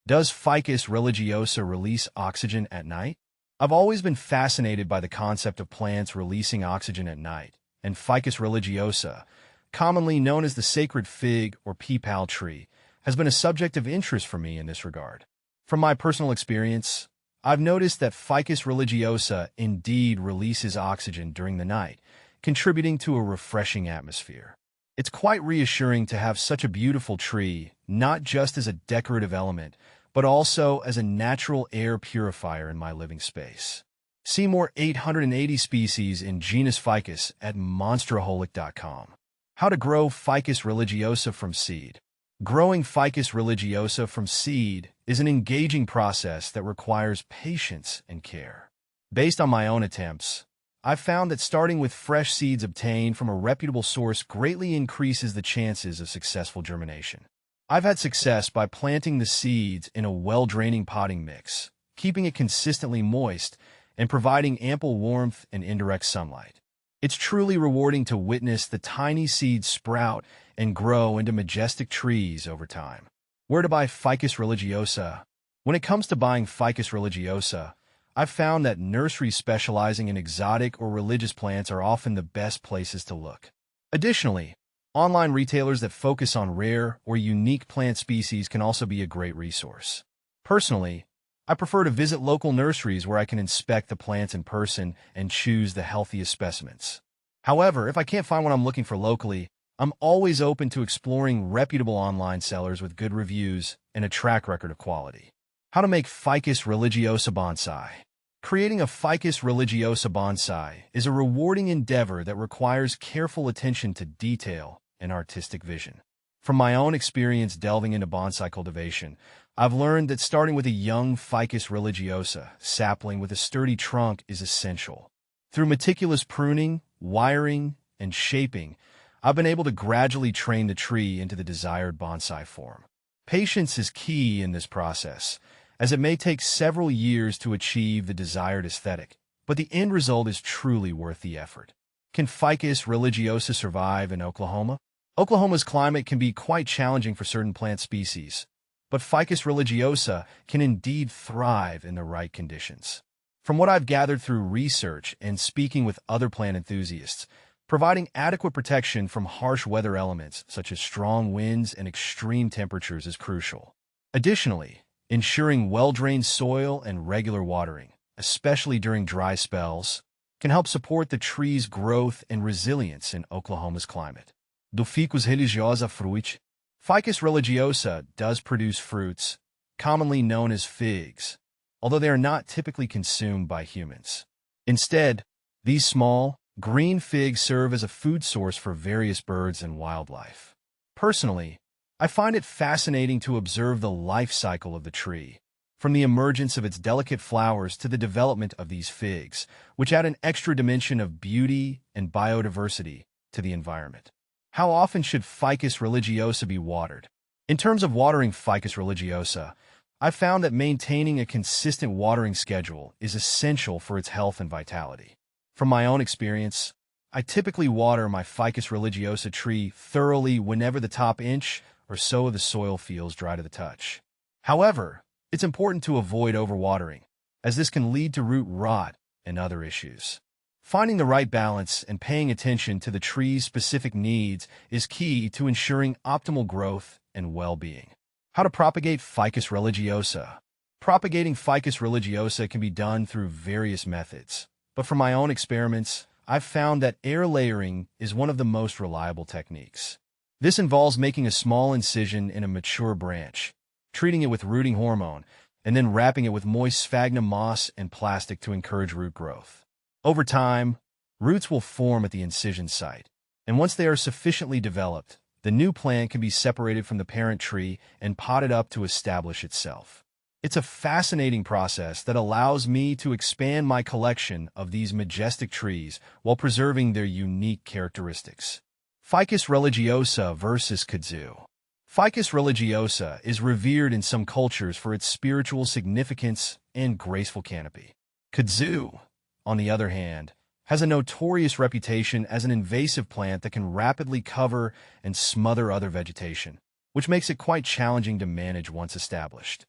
Does Ficus religiosa release oxygen at night? I've always been fascinated by the concept of plants releasing oxygen at night, and Ficus religiosa, commonly known as the sacred fig or peepal tree, has been a subject of interest for me in this regard. From my personal experience, I've noticed that Ficus religiosa indeed releases oxygen during the night, contributing to a refreshing atmosphere. It's quite reassuring to have such a beautiful tree, not just as a decorative element, but also as a natural air purifier in my living space. See more 880 species in genus Ficus at monsteraholic.com. How to grow Ficus religiosa from seed. Growing Ficus religiosa from seed is an engaging process that requires patience and care. Based on my own attempts, I've found that starting with fresh seeds obtained from a reputable source greatly increases the chances of successful germination. I've had success by planting the seeds in a well-draining potting mix, keeping it consistently moist, and providing ample warmth and indirect sunlight. It's truly rewarding to witness the tiny seeds sprout and grow into majestic trees over time. Where to buy Ficus religiosa? When it comes to buying Ficus religiosa, I've found that nurseries specializing in exotic or religious plants are often the best places to look. Additionally, online retailers that focus on rare or unique plant species can also be a great resource. Personally, I prefer to visit local nurseries where I can inspect the plants in person and choose the healthiest specimens. However, if I can't find what I'm looking for locally, I'm always open to exploring reputable online sellers with good reviews and a track record of quality. How to make Ficus religiosa bonsai. Creating a Ficus religiosa bonsai is a rewarding endeavor that requires careful attention to detail and artistic vision. From my own experience delving into bonsai cultivation, I've learned that starting with a young Ficus religiosa sapling with a sturdy trunk is essential. Through meticulous pruning, wiring, and shaping, I've been able to gradually train the tree into the desired bonsai form. Patience is key in this process, as it may take several years to achieve the desired aesthetic, but the end result is truly worth the effort. Can Ficus religiosa survive in Oklahoma? Oklahoma's climate can be quite challenging for certain plant species, but Ficus religiosa can indeed thrive in the right conditions. From what I've gathered through research and speaking with other plant enthusiasts, providing adequate protection from harsh weather elements such as strong winds and extreme temperatures is crucial. Additionally, ensuring well-drained soil and regular watering, especially during dry spells, can help support the tree's growth and resilience in Oklahoma's climate. Do Ficus religiosa fruit? Ficus religiosa does produce fruits, commonly known as figs, although they are not typically consumed by humans. Instead, these small, green figs serve as a food source for various birds and wildlife. Personally, I find it fascinating to observe the life cycle of the tree, from the emergence of its delicate flowers to the development of these figs, which add an extra dimension of beauty and biodiversity to the environment. How often should Ficus religiosa be watered? In terms of watering Ficus religiosa, I've found that maintaining a consistent watering schedule is essential for its health and vitality. From my own experience, I typically water my Ficus religiosa tree thoroughly whenever the top inch or so of the soil feels dry to the touch. However, it's important to avoid overwatering, as this can lead to root rot and other issues. Finding the right balance and paying attention to the tree's specific needs is key to ensuring optimal growth and well-being. How to propagate Ficus religiosa. Propagating Ficus religiosa can be done through various methods, but from my own experiments, I've found that air layering is one of the most reliable techniques. This involves making a small incision in a mature branch, treating it with rooting hormone, and then wrapping it with moist sphagnum moss and plastic to encourage root growth. Over time, roots will form at the incision site, and once they are sufficiently developed, the new plant can be separated from the parent tree and potted up to establish itself. It's a fascinating process that allows me to expand my collection of these majestic trees while preserving their unique characteristics. Ficus religiosa versus kudzu. Ficus religiosa is revered in some cultures for its spiritual significance and graceful canopy. Kudzu, on the other hand, has a notorious reputation as an invasive plant that can rapidly cover and smother other vegetation, which makes it quite challenging to manage once established.